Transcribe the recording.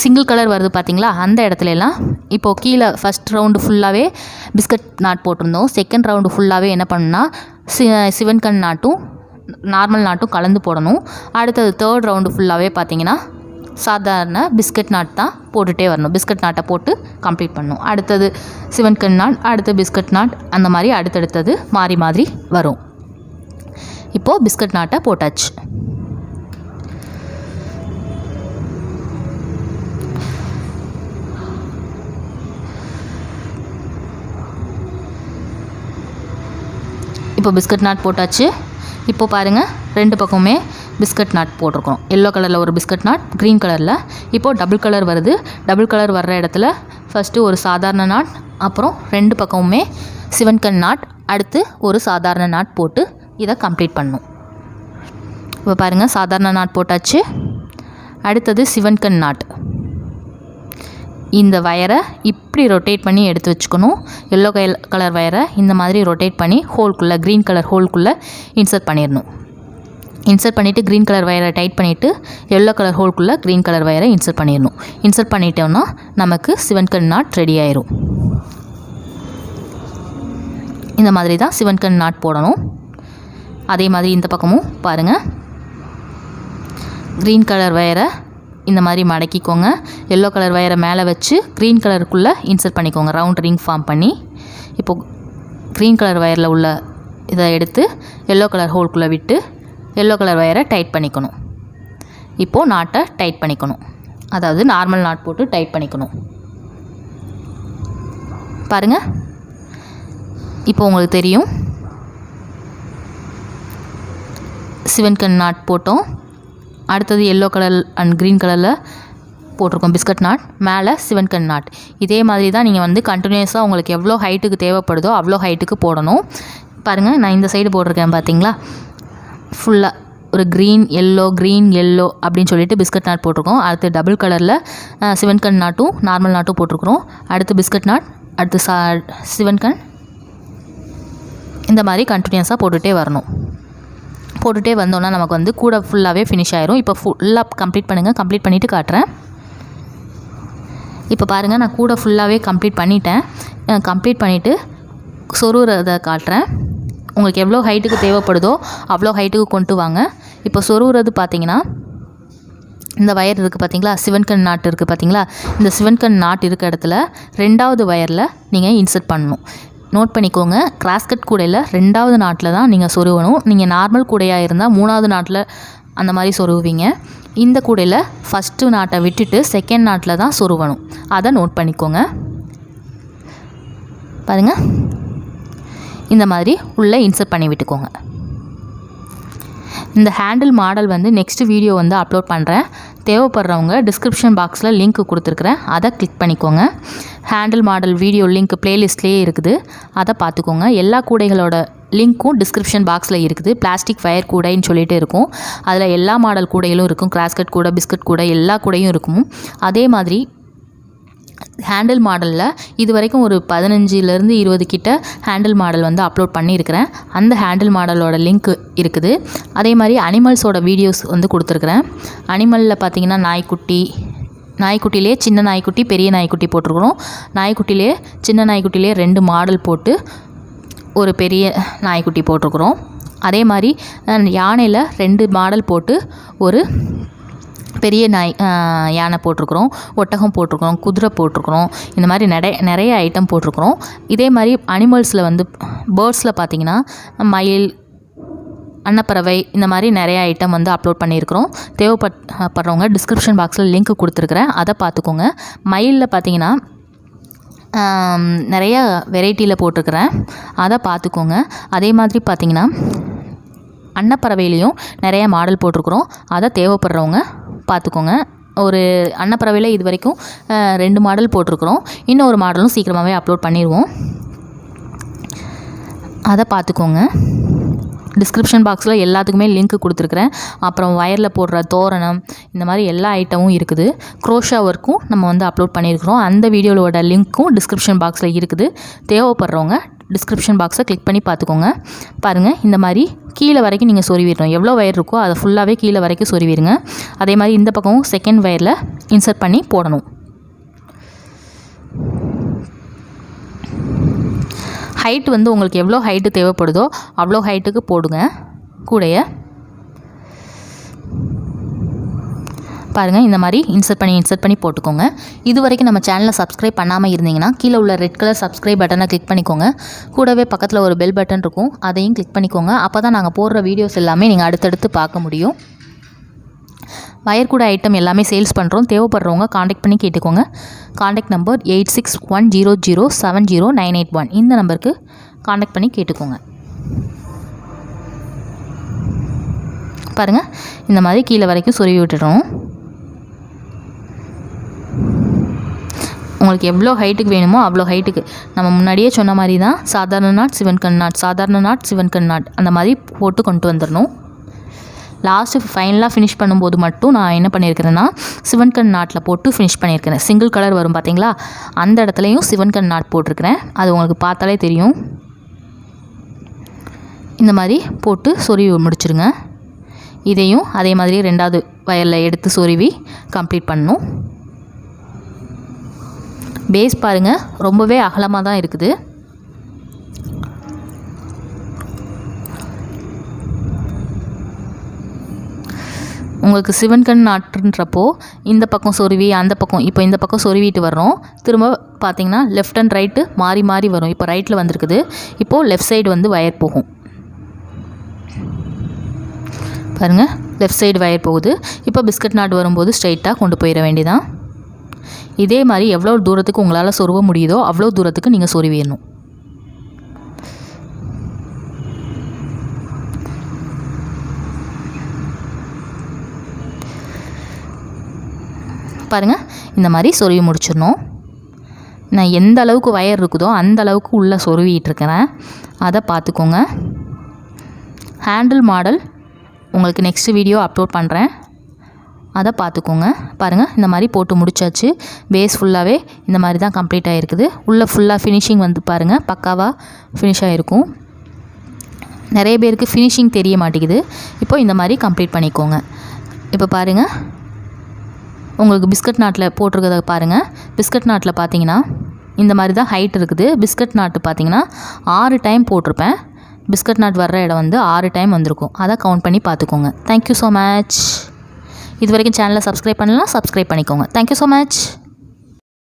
Single colour வருது பார்த்திங்களா, அந்த இடத்துலலாம் இப்போது கீழே ஃபஸ்ட் ரவுண்டு ஃபுல்லாகவே பிஸ்கட் நாட் போட்டிருந்தோம். செகண்ட் ரவுண்டு ஃபுல்லாகவே என்ன பண்ணணும்னா சிவன்கன் நாட்டும் நார்மல் நாட்டும் கலந்து போடணும். அடுத்தது தேர்ட் ரவுண்டு ஃபுல்லாகவே பார்த்திங்கன்னா சாதாரண பிஸ்கட் நாட் தான் போட்டுகிட்டே வரணும். பிஸ்கட் நாட்டை போட்டு கம்ப்ளீட் பண்ணணும். அடுத்தது சிவன்கன் நாட், அடுத்து பிஸ்கட் நாட், அந்த மாதிரி அடுத்தடுத்தது மாறி மாதிரி வரும். இப்போது பிஸ்கட் நாட்டை போட்டாச்சு. இப்போ பிஸ்கட் நாட் போட்டாச்சு. இப்போ பாருங்கள், ரெண்டு பக்கமுமே பிஸ்கட் நாட் போட்டிருக்கோம். எல்லோ கலரில் ஒரு பிஸ்கட் நாட், க்ரீன் கலரில். இப்போது டபுள் கலர் வருது. டபுள் கலர் வர்ற இடத்துல ஃபஸ்ட்டு ஒரு சாதாரண நாட், அப்புறம் ரெண்டு பக்கமுமே சிவன்கன் நாட், அடுத்து ஒரு சாதாரண நாட் போட்டு இதை கம்ப்ளீட் பண்ணணும். இப்போ பாருங்கள், சாதாரண நாட் போட்டாச்சு. அடுத்தது சிவன்கன் நாட். இந்த வயரை இப்படி ரொட்டேட் பண்ணி எடுத்து வச்சுக்கணும். எல்லோ கலர் வயரை இந்த மாதிரி ரொட்டேட் பண்ணி ஹோல்குள்ளே, க்ரீன் கலர் ஹோல்குள்ளே இன்சர்ட் பண்ணிடணும். இன்சர்ட் பண்ணிவிட்டு க்ரீன் கலர் வயரை டைட் பண்ணிவிட்டு எல்லோ கலர் ஹோல்குள்ளே க்ரீன் கலர் வயரை இன்சர்ட் பண்ணிடணும். இன்சர்ட் பண்ணிட்டோம்னா நமக்கு சிவன்கன் நாட் ரெடி ஆயிரும். இந்த மாதிரி தான் சிவன்கன் நாட் போடணும். அதே மாதிரி இந்த பக்கமும் பாருங்கள், க்ரீன் கலர் வயரை இந்த மாதிரி மடக்கிக்கோங்க. எல்லோ கலர் வயரை மேலே வச்சு க்ரீன் கலருக்குள்ளே இன்சர்ட் பண்ணிக்கோங்க, ரவுண்ட் ரிங் ஃபார்ம் பண்ணி. இப்போது க்ரீன் கலர் வயரில் உள்ள இதை எடுத்து எல்லோ கலர் ஹோல்குள்ளே விட்டு எல்லோ கலர் வயரை டைட் பண்ணிக்கணும். இப்போது நாட்டை டைட் பண்ணிக்கணும், அதாவது நார்மல் நாட் போட்டு டைட் பண்ணிக்கணும். பாருங்கள், இப்போ உங்களுக்கு தெரியும். சிவன்கன் நாட் போட்டோம். அடுத்தது எல்லோ கலர் அண்ட் க்ரீன் கலரில் போட்டிருக்கோம் பிஸ்கட் நாட், மேலே சிவன்கன் நாட். இதே மாதிரி தான் நீங்கள் வந்து கண்டினியூஸாக உங்களுக்கு எவ்வளோ ஹைட்டுக்கு தேவைப்படுதோ அவ்வளோ ஹைட்டுக்கு போடணும். பாருங்கள், நான் இந்த சைடு போட்டிருக்கேன் பார்த்தீங்களா, ஃபுல்லாக ஒரு க்ரீன் எல்லோ அப்படின்னு சொல்லிட்டு பிஸ்கட் நாட் போட்டிருக்கோம். அடுத்து டபுள் கலரில் சிவன்கன் நாட்டும் நார்மல் நாட்டும் போட்டிருக்கிறோம். அடுத்து பிஸ்கட் நாட், அடுத்து சிவன்கன், இந்த மாதிரி கண்டினியூஸாக போட்டுகிட்டே வரணும். போட்டுகிட்டே வந்தோன்னா நமக்கு வந்து கூட ஃபுல்லாகவே ஃபினிஷ் ஆயிரும். இப்போ ஃபுல்லாக கம்ப்ளீட் பண்ணுங்கள். கம்ப்ளீட் பண்ணிவிட்டு காட்டுறேன். இப்போ பாருங்கள், நான் கூட ஃபுல்லாகவே கம்ப்ளீட் பண்ணிட்டேன். கம்ப்ளீட் பண்ணிவிட்டு சொருகிறத காட்டுறேன். உங்களுக்கு எவ்வளோ ஹைட்டுக்கு தேவைப்படுதோ அவ்வளோ ஹைட்டுக்கு கொண்டு வாங்க. இப்போ சொருகிறது பார்த்தீங்கன்னா, இந்த வயர் இருக்குது பார்த்தீங்களா, சிவன்கன் நாட் இருக்குது பார்த்தீங்களா, இந்த சிவன்கன் நாட் இருக்க இடத்துல ரெண்டாவது வயரில் நீங்கள் இன்சர்ட் பண்ணணும். நோட் பண்ணிக்கோங்க, கிராஸ்கட் கூடையில் ரெண்டாவது நாட்டில் தான் நீங்கள் சொருவணும். நீங்கள் நார்மல் கூடையாக இருந்தால் மூணாவது நாட்டில் அந்த மாதிரி சொருவீங்க. இந்த கூடையில் ஃபஸ்ட்டு நாட்டை விட்டுட்டு செகண்ட் நாட்டில் தான் சொருவணும். அதை நோட் பண்ணிக்கோங்க. பாருங்கள், இந்த மாதிரி உள்ளே இன்சர்ட் பண்ணி விட்டுக்கோங்க. இந்த ஹேண்டில் மாடல் வந்து நெக்ஸ்ட் வீடியோ வந்து அப்லோட் பண்ணுறேன். தேவைப்படுறவங்க டிஸ்கிரிப்ஷன் பாக்ஸில் லிங்க் கொடுத்துருக்குறேன், அதை கிளிக் பண்ணிக்கோங்க. ஹேண்டில் மாடல் வீடியோ லிங்க் ப்ளேலிஸ்ட்லேயே இருக்குது, அதை பார்த்துக்கோங்க. எல்லா கூடைகளோட லிங்க்கும் டிஸ்கிரிப்ஷன் பாக்ஸில் இருக்குது. PlasticWireKoodaiன்னு சொல்லிட்டு இருக்கும். அதில் எல்லா மாடல் கூடைகளும் இருக்கும். கிராஸ்கட் கூடை, பிஸ்கட் கூடை, எல்லா கூடையும் இருக்கும். அதே மாதிரி ஹேண்டில் மாடலில் இது வரைக்கும் ஒரு 15லேருந்து 20 கிட்ட ஹேண்டில் மாடல் வந்து அப்லோட் பண்ணியிருக்கிறேன். அந்த ஹேண்டில் மாடலோட லிங்க் இருக்குது. அதே மாதிரி அனிமல்ஸோட வீடியோஸ் வந்து கொடுத்துருக்குறேன். அனிமலில் பார்த்திங்கன்னா நாய்க்குட்டிலே சின்ன நாய்க்குட்டி, பெரிய நாய்க்குட்டி போட்டிருக்கிறோம். நாய்க்குட்டிலே சின்ன நாய்க்குட்டிலே 2 மாடல் போட்டு ஒரு பெரிய நாய்க்குட்டி போட்டிருக்கிறோம். அதே மாதிரி யானையில் 2 மாடல் போட்டு ஒரு பெரிய யானை போட்டிருக்கிறோம், ஒட்டகம் போட்டிருக்கிறோம், குதிரை போட்டிருக்கிறோம். இந்த மாதிரி நிறைய ஐட்டம் போட்டிருக்கிறோம். இதே மாதிரி அனிமல்ஸில் வந்து பேர்ட்ஸில் பார்த்திங்கன்னா மயில், அன்னப்பறவை, இந்த மாதிரி நிறைய ஐட்டம் வந்து அப்லோட் பண்ணியிருக்கிறோம். தேவைப்படுறவங்க டிஸ்கிரிப்ஷன் பாக்ஸில் லிங்க் கொடுத்துருக்குறேன், அதை பார்த்துக்கோங்க. மயிலில் பார்த்திங்கன்னா நிறைய வெரைட்டியில் போட்டிருக்கிறேன், அதை பார்த்துக்கோங்க. அதே மாதிரி பார்த்திங்கன்னா அன்னப்பறவையிலையும் நிறைய மாடல் போட்டிருக்கிறோம், அதை தேவைப்படுறவங்க பார்த்துக்கோங்க. ஒரு அன்னப்பறவையில் இது வரைக்கும் 2 மாடல் போட்டிருக்கிறோம். இன்னும் ஒரு மாடலும் சீக்கிரமாகவே அப்லோட் பண்ணிடுவோம், அதை பார்த்துக்கோங்க. டிஸ்கிரிப்ஷன் பாக்ஸில் எல்லாத்துக்குமே லிங்க் கொடுத்துருக்குறேன். அப்புறம் வயரில் போடுற தோரணம், இந்த மாதிரி எல்லா ஐட்டமும் இருக்குது. க்ரோஷா ஒர்க்கும் நம்ம வந்து அப்லோட் பண்ணியிருக்கிறோம். அந்த வீடியோவோட லிங்க்கும் டிஸ்கிரிப்ஷன் பாக்ஸில் இருக்குது. தேவைப்படுறவங்க டிஸ்கிரிப்ஷன் பாக்ஸை கிளிக் பண்ணி பார்த்துக்கோங்க. பாருங்கள், இந்த மாதிரி கீழே வரைக்கும் நீங்கள் சொருவிடணும். எவ்வளோ வயர் இருக்கோ அதை ஃபுல்லாகவே கீழே வரைக்கும் சொருவிடுங்க. அதே மாதிரி இந்த பக்கமும் செகண்ட் வயரில் இன்சர்ட் பண்ணி போடணும். ஹைட் வந்து உங்களுக்கு எவ்வளோ ஹைட்டு தேவைப்படுதோ அவ்வளோ ஹைட்டுக்கு போடுங்க கூடைய. பாருங்கள், இந்த மாதிரி இன்சர்ட் பண்ணி போட்டுக்கோங்க. இது வரைக்கும் நம்ம சேனலை சப்ஸ்கிரைப் பண்ணாமல் இருந்தீங்கன்னா கீழே உள்ள ரெட் கலர் சப்ஸ்கிரைப் பட்டனை கிளிக் பண்ணிக்கோங்க. கூடவே பக்கத்தில் ஒரு பெல் பட்டன் இருக்கும், அதையும் கிளிக் பண்ணிக்கோங்க. அப்போ தான் நாங்கள் போடுற வீடியோஸ் எல்லாமே நீங்கள் அடுத்தடுத்து பார்க்க முடியும். வயர் கூட ஐட்டம் எல்லாமே சேல்ஸ் பண்ணுறோம். தேவைப்படுறவங்க காண்டாக்ட் பண்ணி கேட்டுக்கோங்க. Contact number 8610070981. இந்த நம்பருக்கு காண்டாக்ட் பண்ணி கேட்டுக்கோங்க. பாருங்கள், இந்த மாதிரி கீழே வரைக்கும் சொருவி விட்டுடுறோம். உங்களுக்கு எவ்வளோ ஹைட்டுக்கு வேணுமோ அவ்வளோ ஹைட்டுக்கு நம்ம முன்னாடியே சொன்ன மாதிரி தான் சாதாரண நாட் சிவன்கண் நாட், சாதாரண நாட் சிவன்கண் நாட் அந்த மாதிரி போட்டு கொண்டு வந்துடணும். லாஸ்ட்டு ஃபைனலாக ஃபினிஷ் பண்ணும்போது மட்டும் நான் என்ன பண்ணியிருக்கிறேன்னா சிவன்கண் நாட்டில் போட்டு ஃபினிஷ் பண்ணியிருக்கிறேன். சிங்கிள் கலர் வரும் பார்த்தீங்களா, அந்த இடத்துலையும் சிவன்கண் நாட் போட்டிருக்கிறேன். அது உங்களுக்கு பார்த்தாலே தெரியும். இந்த மாதிரி போட்டு சொருவி முடிச்சுருங்க. இதையும் அதே மாதிரி 2வது வயரில் எடுத்து சொருவி கம்ப்ளீட் பண்ணணும். பேஸ் பாருங்கள், ரொம்பவே அகலமாக தான் இருக்குது. உங்களுக்கு சிவன்கண் நாட்டுன்றப்போ இந்த பக்கம் சொருவி அந்த பக்கம், இப்போ இந்த பக்கம் சொருவிட்டு வர்றோம். திரும்ப பார்த்திங்கன்னா லெஃப்ட் அண்ட் ரைட்டு மாறி மாறி வரும். இப்போ ரைட்டில் வந்திருக்குது, இப்போது லெஃப்ட் சைடு வந்து வயர் போகும். பாருங்கள், லெஃப்ட் சைடு வயர் போகுது. இப்போ பிஸ்கட் நாட் வரும்போது ஸ்ட்ரைட்டாக கொண்டு போயிட வேண்டியதான். இதே மாதிரி எவ்வளோ தூரத்துக்கு உங்களால் சொருவ முடியுதோ அவ்வளோ தூரத்துக்கு நீங்கள் சொருவிடணும். பாருங்கள், இந்த மாதிரி சொருவி முடிச்சிடணும். நான் எந்த அளவுக்கு வயர் இருக்குதோ அந்த அளவுக்கு உள்ளே சொருவிட்டு இருக்கிறேன், அதை பார்த்துக்கோங்க. ஹேண்டில் மாடல் உங்களுக்கு நெக்ஸ்ட் வீடியோ அப்லோட் பண்ணுறேன், அதை பார்த்துக்கோங்க. பாருங்கள், இந்த மாதிரி போட்டு முடிச்சாச்சு. பேஸ் ஃபுல்லாகவே இந்த மாதிரி தான் கம்ப்ளீட் ஆகிருக்குது. உள்ளே ஃபுல்லாக ஃபினிஷிங் வந்து பாருங்கள் பக்காவாக ஃபினிஷ் ஆகிருக்கும். நிறைய பேருக்கு ஃபினிஷிங் தெரிய மாட்டேங்குது. இப்போ இந்த மாதிரி கம்ப்ளீட் பண்ணிக்கோங்க. இப்போ பாருங்கள், உங்களுக்கு பிஸ்கட் நாட்டில் போட்டிருக்கிறத பாருங்கள். பிஸ்கட் நாட்டில் பார்த்தீங்கன்னா இந்த மாதிரி தான் ஹைட் இருக்குது. பிஸ்கட் நாட்டு பார்த்தீங்கன்னா 6 டைம் போட்டிருப்பேன். பிஸ்கட் நாட் வர்ற இடம் வந்து 6 டைம் வந்திருக்கும். அதை கவுண்ட் பண்ணி பார்த்துக்கோங்க. Thank you so much. இது வரைக்கும் சேனலை சப்ஸ்கிரைப் பண்ணலாம், சப்ஸ்கிரைப் பண்ணிக்கோங்க. Thank you so much.